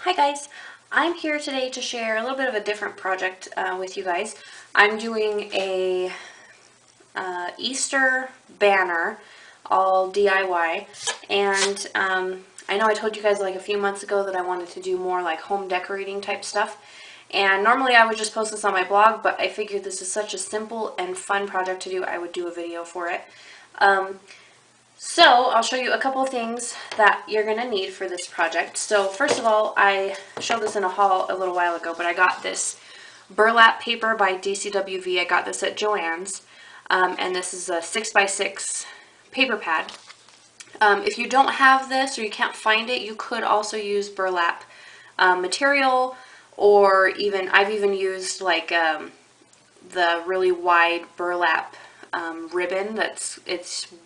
Hi guys, I'm here today to share a little bit of a different project with you guys. I'm doing a Easter banner, all DIY, and I know I told you guys like a few months ago that I wanted to do more like home decorating type stuff, and normally I would just post this on my blog, but I figured this is such a simple and fun project to do, I would do a video for it. So I'll show you a couple of things that you're going to need for this project. So first of all, I showed this in a haul a little while ago, but I got this burlap paper by DCWV. I got this at Joann's, and this is a 6x6 paper pad. If you don't have this or you can't find it, you could also use burlap material, or even I've even used like the really wide burlap ribbon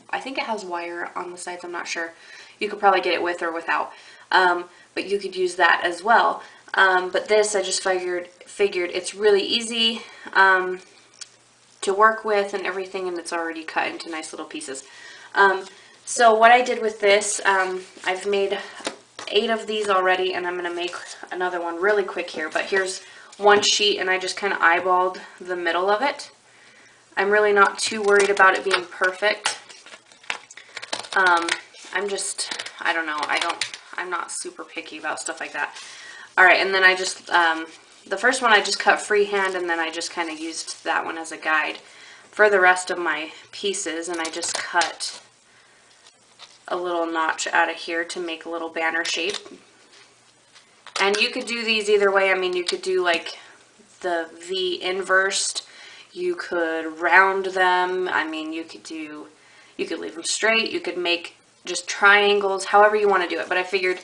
I think it has wire on the sides, I'm not sure. You could probably get it with or without, but you could use that as well. But this, I just figured it's really easy to work with and everything, and it's already cut into nice little pieces. So what I did with this, I've made 8 of these already, and I'm going to make another one really quick here, but here's one sheet, and I just kind of eyeballed the middle of it. I'm really not too worried about it being perfect. I don't know, I'm not super picky about stuff like that. Alright, and then I just, the first one I just cut freehand, and then I just kind of used that one as a guide for the rest of my pieces, and I just cut a little notch out of here to make a little banner shape. And you could do these either way. I mean, you could do like the V inversed, you could round them, I mean, you could leave them straight, you could make just triangles, however you want to do it. But I figured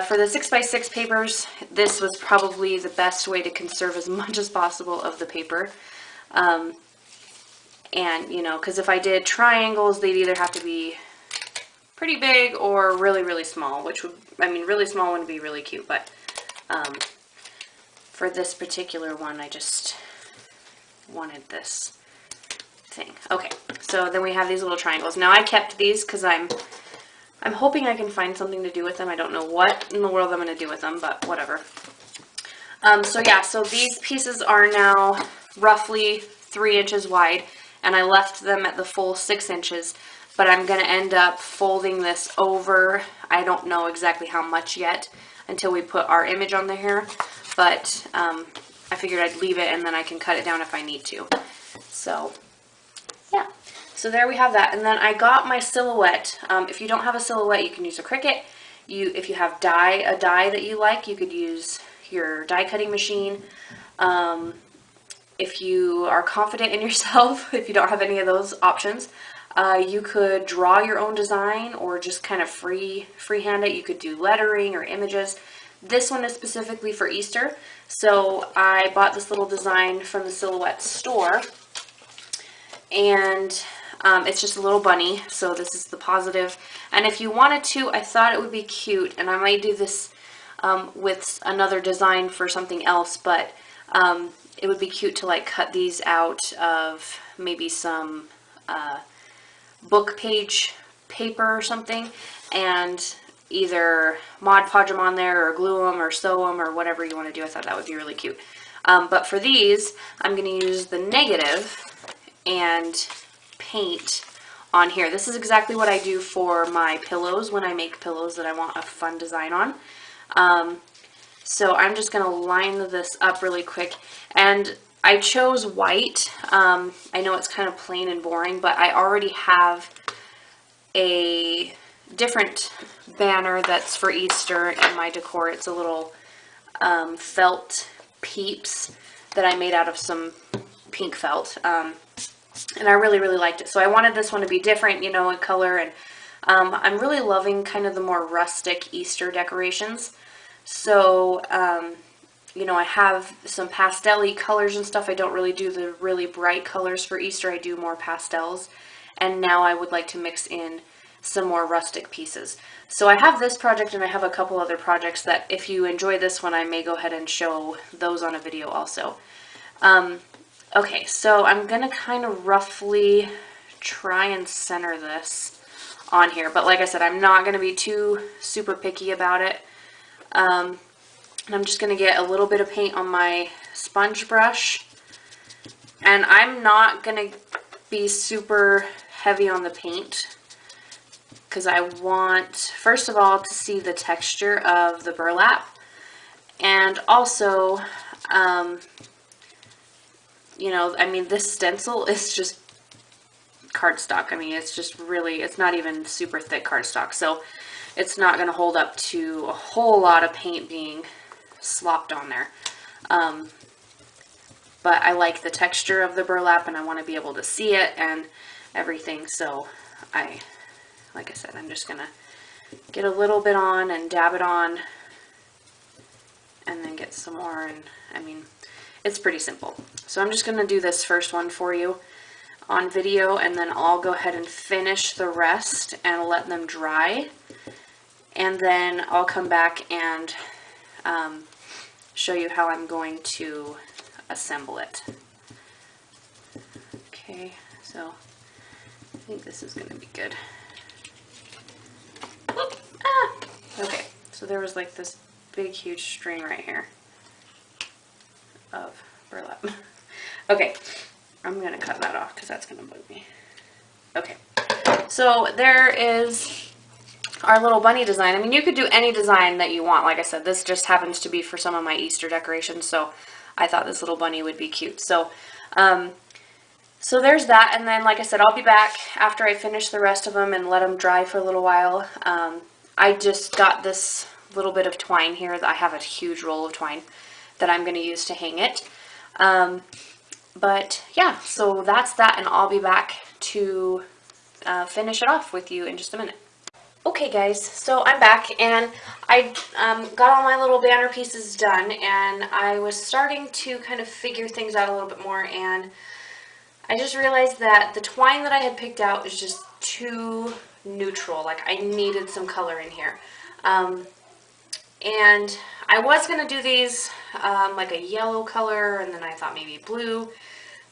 for the 6x6 papers, this was probably the best way to conserve as much as possible of the paper. And, you know, because if I did triangles, they'd either have to be pretty big or really, really small, which would, I mean, really small wouldn't be really cute, but for this particular one, I just wanted this thing. Okay, so then we have these little triangles. Now I kept these because I'm hoping I can find something to do with them. I don't know what in the world I'm going to do with them, but whatever. So yeah, so these pieces are now roughly 3 inches wide, and I left them at the full 6 inches, but I'm going to end up folding this over. I don't know exactly how much yet until we put our image on here, but I figured I'd leave it and then I can cut it down if I need to. So yeah, so there we have that. And then I got my silhouette. If you don't have a silhouette, you can use a Cricut. If you have a die that you like, you could use your die cutting machine. If you are confident in yourself, if you don't have any of those options, you could draw your own design or just kind of freehand it. You could do lettering or images. This one is specifically for Easter, so I bought this little design from the Silhouette store, and it's just a little bunny, so this is the positive. And if you wanted to, I thought it would be cute, and I might do this with another design for something else, but it would be cute to like cut these out of maybe some book page paper or something, and either Mod Podge them on there or glue them or sew them or whatever you want to do. I thought that would be really cute. But for these, I'm going to use the negative and paint on here. This is exactly what I do for my pillows when I make pillows that I want a fun design on. So I'm just going to line this up really quick. And I chose white. I know it's kind of plain and boring, but I already have a different banner that's for Easter in my decor. It's a little felt peeps that I made out of some pink felt, and I really, really liked it. So I wanted this one to be different, you know, in color, and I'm really loving kind of the more rustic Easter decorations. So you know, I have some pastel-y colors and stuff. I don't really do the really bright colors for Easter. I do more pastels, and now I would like to mix in some more rustic pieces. So I have this project, and I have a couple other projects that if you enjoy this one, I may go ahead and show those on a video also. Okay, so I'm gonna kind of roughly try and center this on here, but like I said, I'm not gonna be too super picky about it. And I'm just going to get a little bit of paint on my sponge brush. And I'm not going to be super heavy on the paint because I want, first of all, to see the texture of the burlap. And also, you know, I mean, this stencil is just cardstock. I mean, it's just really, it's not even super thick cardstock. So it's not going to hold up to a whole lot of paint being slopped on there. But I like the texture of the burlap and I want to be able to see it and everything. So like I said, I'm just going to get a little bit on and dab it on and then get some more. And I mean, it's pretty simple. So I'm just going to do this first one for you on video, and then I'll go ahead and finish the rest and let them dry. And then I'll come back and show you how I'm going to assemble it. Okay, so I think this is going to be good. Whoop, ah! Okay, so there was like this big huge string right here of burlap. Okay, I'm going to cut that off because that's going to bug me. Okay, so there is our little bunny design. I mean, you could do any design that you want. Like I said, this just happens to be for some of my Easter decorations, so I thought this little bunny would be cute. So, so there's that, and then, like I said, I'll be back after I finish the rest of them and let them dry for a little while. I just got this little bit of twine here. I have a huge roll of twine that I'm going to use to hang it. But yeah, so that's that, and I'll be back to finish it off with you in just a minute. Okay guys, so I'm back, and I got all my little banner pieces done, and I was starting to kind of figure things out a little bit more, and I just realized that the twine that I had picked out is just too neutral. Like, I needed some color in here. And I was going to do these like a yellow color, and then I thought maybe blue,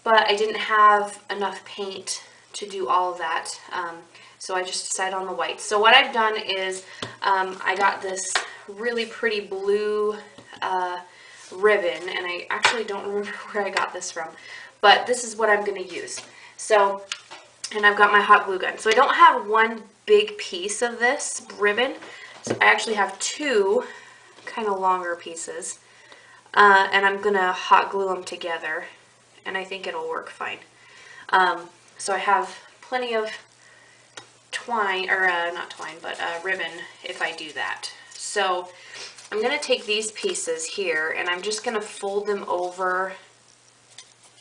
but I didn't have enough paint to do all of that. So I just decided on the white. So what I've done is I got this really pretty blue ribbon, and I actually don't remember where I got this from, but this is what I'm going to use. So, and I've got my hot glue gun. So I don't have one big piece of this ribbon. So I actually have two kind of longer pieces, and I'm going to hot glue them together, and I think it'll work fine. So I have plenty of twine, or not twine, but ribbon if I do that. So I'm going to take these pieces here, and I'm just going to fold them over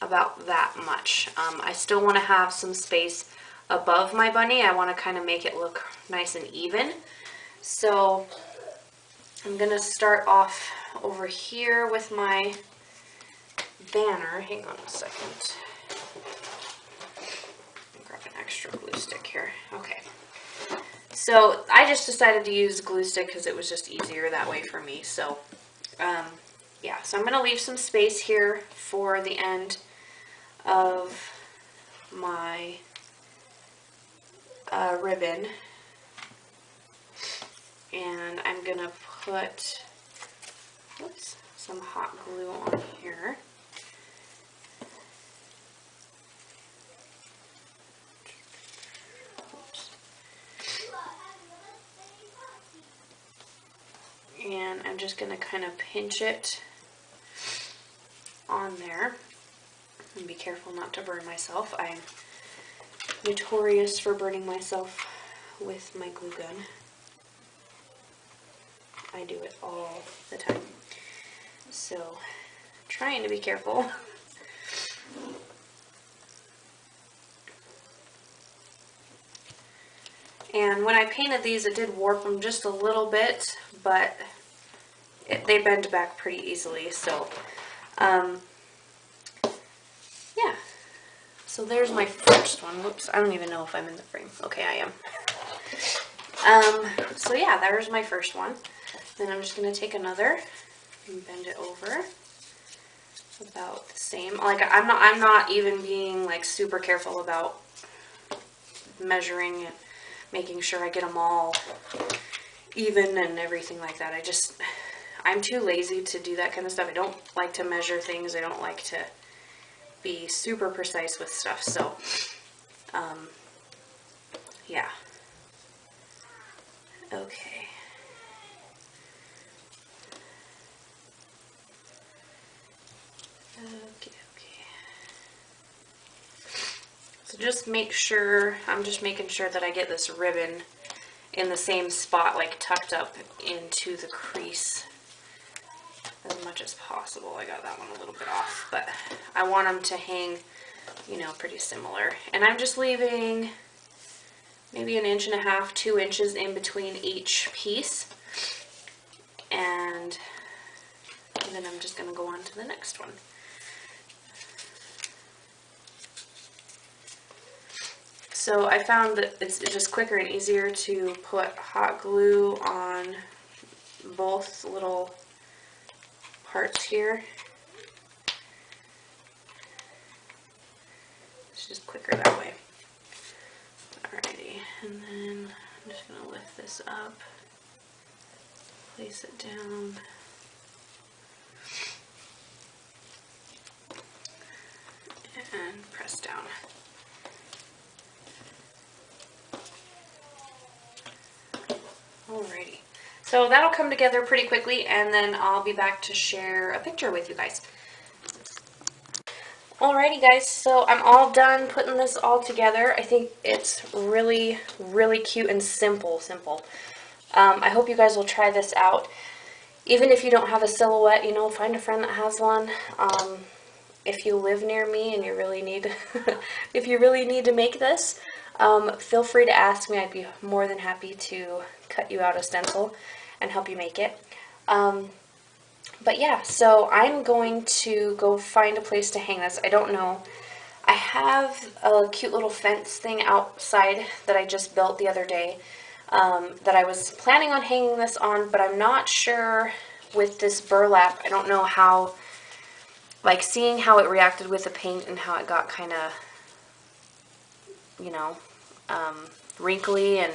about that much. I still want to have some space above my bunny. I want to kind of make it look nice and even. So I'm going to start off over here with my banner. Hang on a second. Grab an extra glue stick here. Okay. So I just decided to use glue stick because it was just easier that way for me. So yeah, so I'm going to leave some space here for the end of my ribbon. And I'm going to put some hot glue on here. And I'm just going to kind of pinch it on there. And be careful not to burn myself. I'm notorious for burning myself with my glue gun. I do it all the time. So, trying to be careful. And when I painted these, it did warp them just a little bit, but they bend back pretty easily. So, yeah. So there's my first one. Whoops, I don't even know if I'm in the frame. Okay, I am. So yeah, there's my first one. Then I'm just going to take another and bend it over about the same. Like, I'm not even being like super careful about measuring and making sure I get them all even and everything like that. I just I'm too lazy to do that kind of stuff. I don't like to measure things. I don't like to be super precise with stuff. So, yeah. Okay. Okay. So just make sure, I'm just making sure that I get this ribbon in the same spot, like tucked up into the crease as much as possible. I got that one a little bit off, but I want them to hang, you know, pretty similar. And I'm just leaving maybe 1.5 inches, 2 inches in between each piece. And then I'm just going to go on to the next one. So I found that it's just quicker and easier to put hot glue on both little parts here. It's just quicker that way. Alrighty, and then I'm just going to lift this up, place it down. And press down. Alrighty, so that'll come together pretty quickly, and then I'll be back to share a picture with you guys. Alrighty guys, so I'm all done putting this all together. I think it's really, really cute and simple. I hope you guys will try this out. Even if you don't have a silhouette, you know, find a friend that has one. If you live near me and you really need, if you really need to make this, feel free to ask me. I'd be more than happy to cut you out a stencil and help you make it. But yeah, so I'm going to go find a place to hang this. I don't know. I have a cute little fence thing outside that I just built the other day that I was planning on hanging this on, but I'm not sure with this burlap. I don't know how, like, seeing how it reacted with the paint and how it got kind of, you know, wrinkly and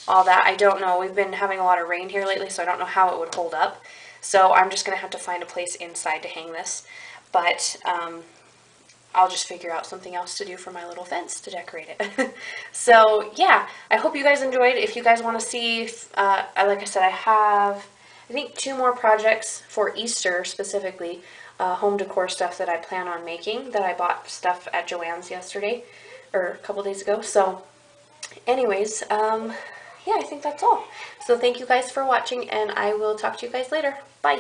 all that. I don't know. We've been having a lot of rain here lately, so I don't know how it would hold up. So I'm just going to have to find a place inside to hang this. But I'll just figure out something else to do for my little fence to decorate it. So yeah, I hope you guys enjoyed. If you guys want to see, like I said, I have, I think, 2 more projects for Easter specifically. Home decor stuff that I plan on making, that I bought stuff at Joann's yesterday, or a couple days ago. So anyways, yeah, I think that's all. So thank you guys for watching, and I will talk to you guys later. Bye.